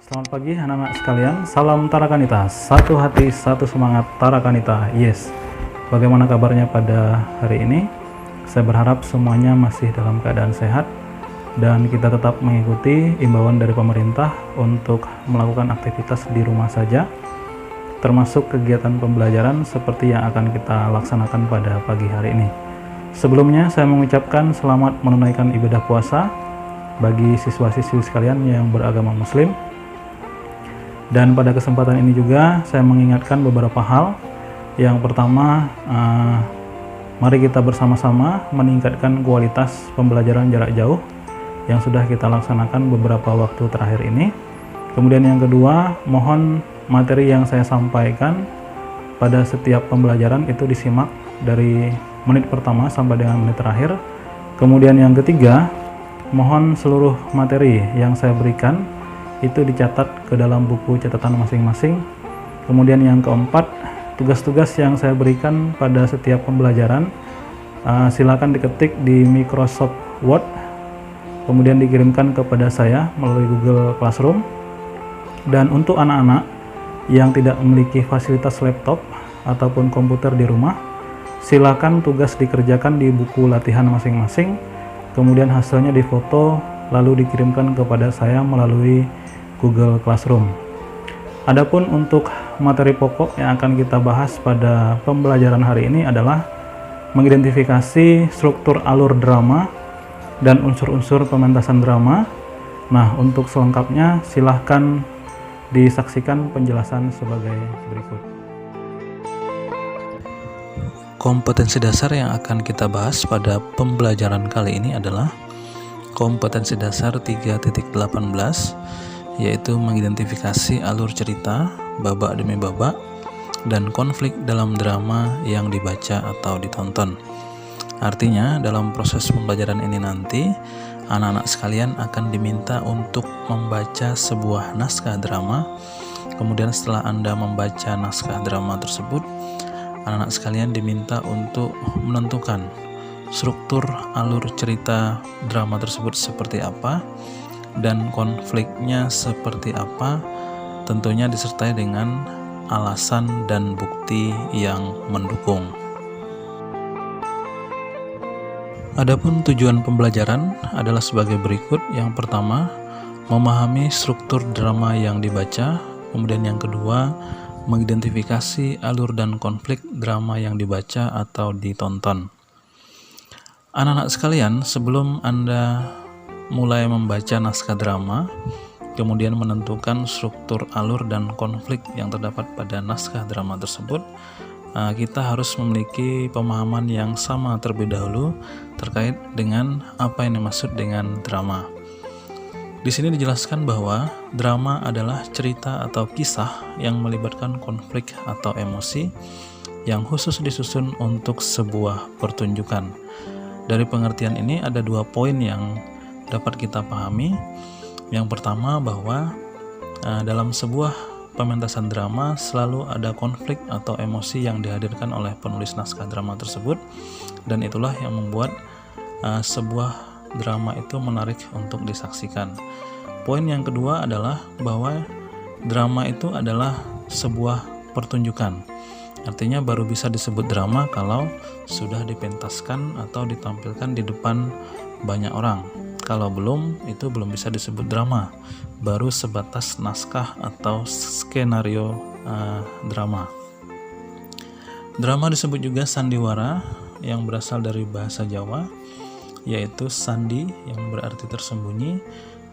Selamat pagi anak-anak sekalian, salam Tarakanita, satu hati, satu semangat Tarakanita, yes. Bagaimana kabarnya pada hari ini? Saya berharap semuanya masih dalam keadaan sehat dan kita tetap mengikuti imbauan dari pemerintah untuk melakukan aktivitas di rumah saja, termasuk kegiatan pembelajaran seperti yang akan kita laksanakan pada pagi hari ini. Sebelumnya saya mengucapkan selamat menunaikan ibadah puasa bagi siswa-siswi sekalian yang beragama muslim. Dan pada kesempatan ini juga saya mengingatkan beberapa hal. Yang pertama, mari kita bersama-sama meningkatkan kualitas pembelajaran jarak jauh yang sudah kita laksanakan beberapa waktu terakhir ini. Kemudian yang kedua, mohon materi yang saya sampaikan pada setiap pembelajaran itu disimak dari menit pertama sampai dengan menit terakhir. Kemudian yang ketiga, mohon seluruh materi yang saya berikan itu dicatat ke dalam buku catatan masing-masing. Kemudian yang keempat, tugas-tugas yang saya berikan pada setiap pembelajaran silakan diketik di Microsoft Word, kemudian dikirimkan kepada saya melalui Google Classroom. Dan untuk anak-anak yang tidak memiliki fasilitas laptop ataupun komputer di rumah, silakan tugas dikerjakan di buku latihan masing-masing, kemudian hasilnya difoto lalu dikirimkan kepada saya melalui Google Classroom. Adapun untuk materi pokok yang akan kita bahas pada pembelajaran hari ini adalah mengidentifikasi struktur alur drama dan unsur-unsur pementasan drama. Nah, untuk selengkapnya silahkan disaksikan penjelasan sebagai berikut. Kompetensi dasar yang akan kita bahas pada pembelajaran kali ini adalah kompetensi dasar 3.18, yaitu mengidentifikasi alur cerita, babak demi babak, dan konflik dalam drama yang dibaca atau ditonton. Artinya, dalam proses pembelajaran ini nanti, anak-anak sekalian akan diminta untuk membaca sebuah naskah drama. Kemudian setelah Anda membaca naskah drama tersebut, anak-anak sekalian diminta untuk menentukan struktur alur cerita drama tersebut seperti apa dan konfliknya seperti apa, tentunya disertai dengan alasan dan bukti yang mendukung. Adapun tujuan pembelajaran adalah sebagai berikut. Yang pertama, memahami struktur drama yang dibaca. Kemudian yang kedua, mengidentifikasi alur dan konflik drama yang dibaca atau ditonton. Anak-anak sekalian, sebelum Anda mulai membaca naskah drama, kemudian menentukan struktur alur dan konflik yang terdapat pada naskah drama tersebut, kita harus memiliki pemahaman yang sama terlebih dahulu terkait dengan apa yang dimaksud dengan drama. Di sini dijelaskan bahwa drama adalah cerita atau kisah yang melibatkan konflik atau emosi yang khusus disusun untuk sebuah pertunjukan. Dari pengertian ini ada dua poin yang dapat kita pahami. Yang pertama, bahwa dalam sebuah pementasan drama selalu ada konflik atau emosi yang dihadirkan oleh penulis naskah drama tersebut, dan itulah yang membuat sebuah drama itu menarik untuk disaksikan. Poin yang kedua adalah bahwa drama itu adalah sebuah pertunjukan. Artinya baru bisa disebut drama kalau sudah dipentaskan atau ditampilkan di depan banyak orang. Kalau belum, itu belum bisa disebut drama, baru sebatas naskah atau skenario drama. Drama disebut juga sandiwara yang berasal dari bahasa Jawa, yaitu sandi yang berarti tersembunyi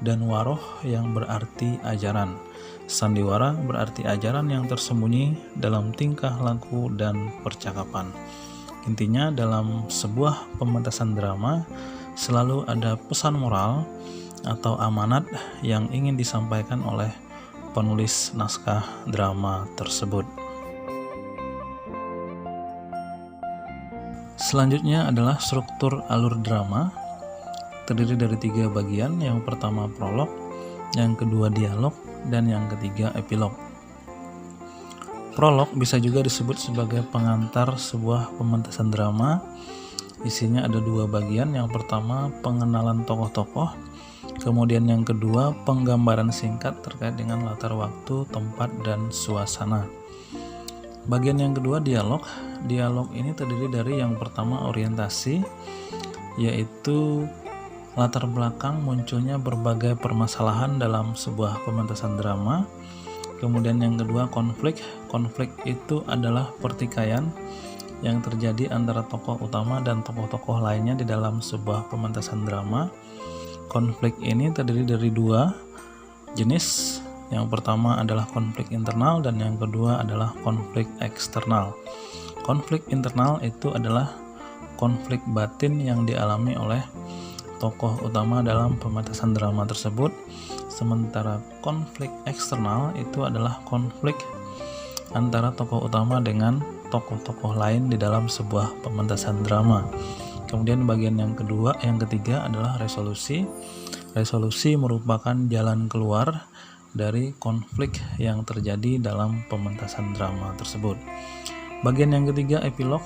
dan waroh yang berarti ajaran. Sandiwara berarti ajaran yang tersembunyi dalam tingkah laku dan percakapan. Intinya, dalam sebuah pementasan drama selalu ada pesan moral atau amanat yang ingin disampaikan oleh penulis naskah drama tersebut. Selanjutnya adalah struktur alur drama, terdiri dari 3 bagian. Yang pertama prolog, yang kedua dialog, dan yang ketiga epilog. Prolog bisa juga disebut sebagai pengantar sebuah pementasan drama. Isinya ada 2 bagian. Yang pertama pengenalan tokoh-tokoh, Kemudian yang kedua, penggambaran singkat terkait dengan latar waktu, tempat, dan suasana. Bagian yang kedua, dialog. Dialog ini terdiri dari yang pertama orientasi, yaitu latar belakang munculnya berbagai permasalahan dalam sebuah pementasan drama. Kemudian yang kedua, konflik. Konflik itu adalah pertikaian yang terjadi antara tokoh utama dan tokoh-tokoh lainnya di dalam sebuah pementasan drama. Konflik ini terdiri dari dua jenis. Yang pertama adalah konflik internal dan yang kedua adalah konflik eksternal. Konflik internal itu adalah konflik batin yang dialami oleh tokoh utama dalam pementasan drama tersebut. Sementara konflik eksternal itu adalah konflik antara tokoh utama dengan tokoh-tokoh lain di dalam sebuah pementasan drama. Kemudian bagian yang ketiga adalah resolusi. Resolusi merupakan jalan keluar dari konflik yang terjadi dalam pementasan drama tersebut. Bagian yang ketiga, epilog.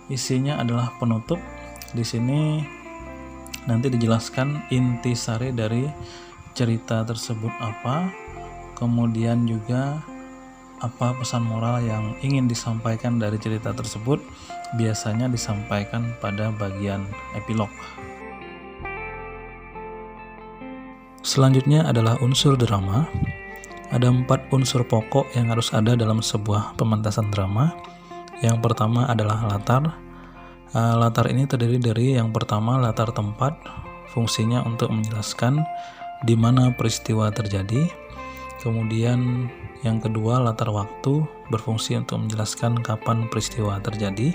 Isinya adalah penutup. Di sini nanti dijelaskan intisari dari cerita tersebut apa, kemudian juga apa pesan moral yang ingin disampaikan dari cerita tersebut, biasanya disampaikan pada bagian epilog. Selanjutnya adalah unsur drama. Ada 4 unsur pokok yang harus ada dalam sebuah pementasan drama. Yang pertama adalah latar. Latar ini terdiri dari yang pertama latar tempat, fungsinya untuk menjelaskan di mana peristiwa terjadi. Kemudian yang kedua, latar waktu, berfungsi untuk menjelaskan kapan peristiwa terjadi.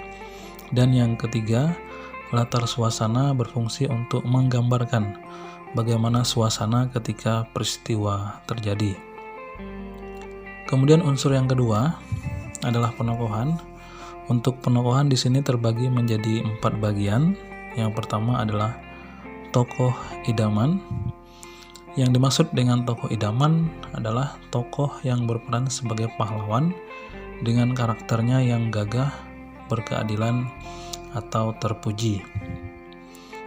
Dan yang ketiga, latar suasana, berfungsi untuk menggambarkan bagaimana suasana ketika peristiwa terjadi. Kemudian unsur yang kedua adalah penokohan. Untuk penokohan di sini terbagi menjadi 4 bagian. Yang pertama adalah tokoh idaman. Yang dimaksud dengan tokoh idaman adalah tokoh yang berperan sebagai pahlawan dengan karakternya yang gagah, berkeadilan, atau terpuji.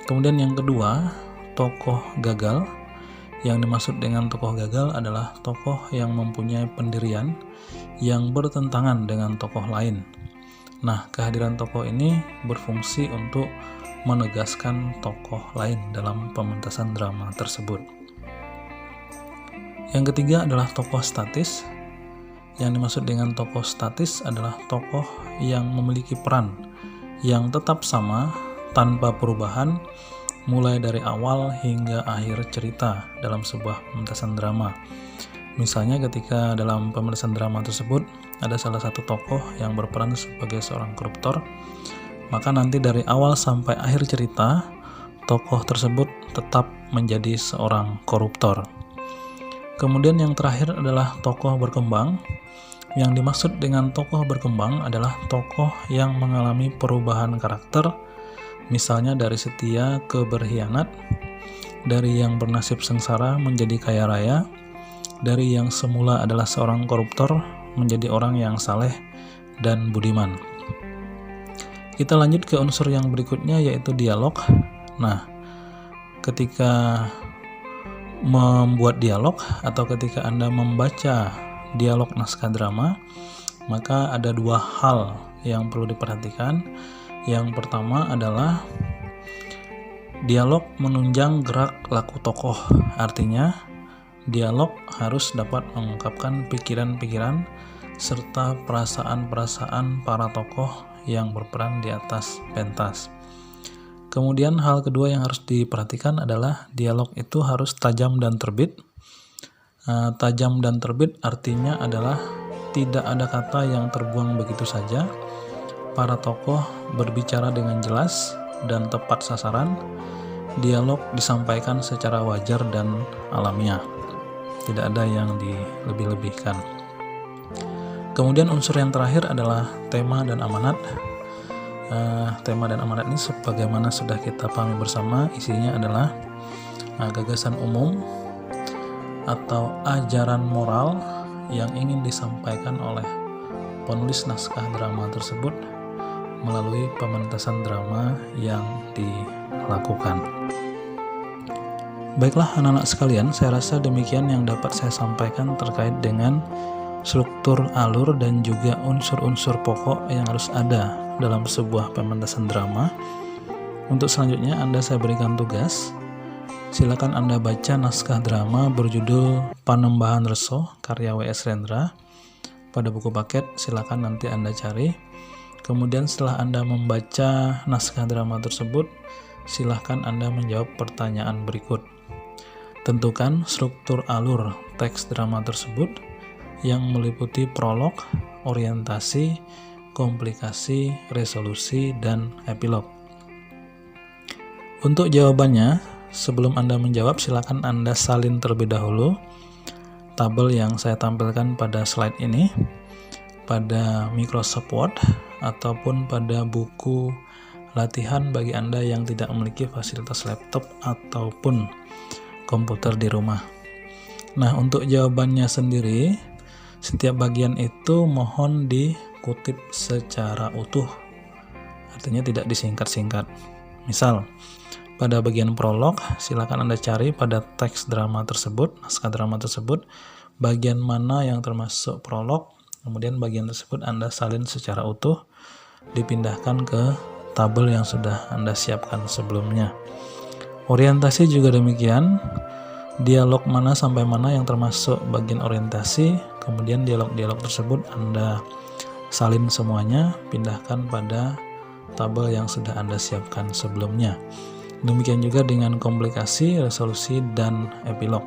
Kemudian yang kedua, tokoh gagal. Yang dimaksud dengan tokoh gagal adalah tokoh yang mempunyai pendirian yang bertentangan dengan tokoh lain. Nah, kehadiran tokoh ini berfungsi untuk menegaskan tokoh lain dalam pementasan drama tersebut. Yang ketiga adalah tokoh statis. Yang dimaksud dengan tokoh statis adalah tokoh yang memiliki peran yang tetap sama tanpa perubahan mulai dari awal hingga akhir cerita dalam sebuah pementasan drama. Misalnya ketika dalam pementasan drama tersebut ada salah satu tokoh yang berperan sebagai seorang koruptor, maka nanti dari awal sampai akhir cerita tokoh tersebut tetap menjadi seorang koruptor. Kemudian yang terakhir adalah tokoh berkembang. Yang dimaksud dengan tokoh berkembang adalah tokoh yang mengalami perubahan karakter, misalnya dari setia ke berkhianat, dari yang bernasib sengsara menjadi kaya raya, dari yang semula adalah seorang koruptor menjadi orang yang saleh dan budiman. Kita lanjut ke unsur yang berikutnya, yaitu dialog. Nah, ketika membuat dialog atau ketika Anda membaca dialog naskah drama, maka ada 2 hal yang perlu diperhatikan. Yang pertama adalah dialog menunjang gerak laku tokoh. Artinya, dialog harus dapat mengungkapkan pikiran-pikiran serta perasaan-perasaan para tokoh yang berperan di atas pentas. Kemudian hal kedua yang harus diperhatikan adalah dialog itu harus tajam dan terbit. Tajam dan terbit artinya adalah tidak ada kata yang terbuang begitu saja. Para tokoh berbicara dengan jelas dan tepat sasaran. Dialog disampaikan secara wajar dan alamiah. Tidak ada yang dilebih-lebihkan. Kemudian unsur yang terakhir adalah tema dan amanat. Tema dan amanat ini sebagaimana sudah kita pahami bersama, isinya adalah gagasan umum atau ajaran moral yang ingin disampaikan oleh penulis naskah drama tersebut melalui pementasan drama yang dilakukan. Baiklah anak-anak sekalian, saya rasa demikian yang dapat saya sampaikan terkait dengan struktur, alur, dan juga unsur-unsur pokok yang harus ada dalam sebuah pementasan drama. Untuk selanjutnya saya berikan tugas. Silakan Anda baca naskah drama berjudul Panembahan Reso karya W.S. Rendra. Pada buku paket silakan nanti Anda cari. Kemudian setelah Anda membaca naskah drama tersebut, silakan Anda menjawab pertanyaan berikut. Tentukan struktur alur teks drama tersebut yang meliputi prolog, orientasi, komplikasi, resolusi, dan epilog. Untuk jawabannya, sebelum Anda menjawab, silakan Anda salin terlebih dahulu tabel yang saya tampilkan pada slide ini pada Microsoft Word ataupun pada buku latihan bagi Anda yang tidak memiliki fasilitas laptop ataupun komputer di rumah. Nah, untuk jawabannya sendiri, setiap bagian itu mohon dikutip secara utuh, artinya tidak disingkat-singkat. Misal, pada bagian prolog, silakan Anda cari pada teks drama tersebut, naskah drama tersebut, bagian mana yang termasuk prolog, kemudian bagian tersebut Anda salin secara utuh, dipindahkan ke tabel yang sudah Anda siapkan sebelumnya. Orientasi juga demikian, dialog mana sampai mana yang termasuk bagian orientasi, kemudian dialog-dialog tersebut Anda salin semuanya, pindahkan pada tabel yang sudah Anda siapkan sebelumnya. Demikian juga dengan komplikasi, resolusi, dan epilog.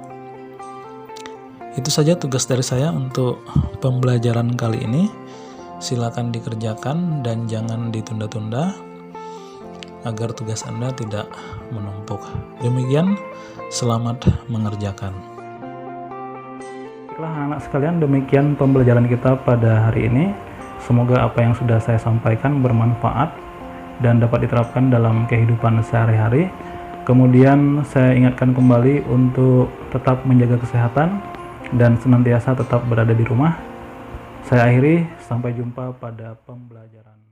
Itu saja tugas dari saya untuk pembelajaran kali ini. Silakan dikerjakan dan jangan ditunda-tunda agar tugas Anda tidak menumpuk. Demikian, selamat mengerjakan. Baiklah anak sekalian, demikian pembelajaran kita pada hari ini. Semoga apa yang sudah saya sampaikan bermanfaat dan dapat diterapkan dalam kehidupan sehari-hari. Kemudian saya ingatkan kembali untuk tetap menjaga kesehatan dan senantiasa tetap berada di rumah. Saya akhiri, sampai jumpa pada pembelajaran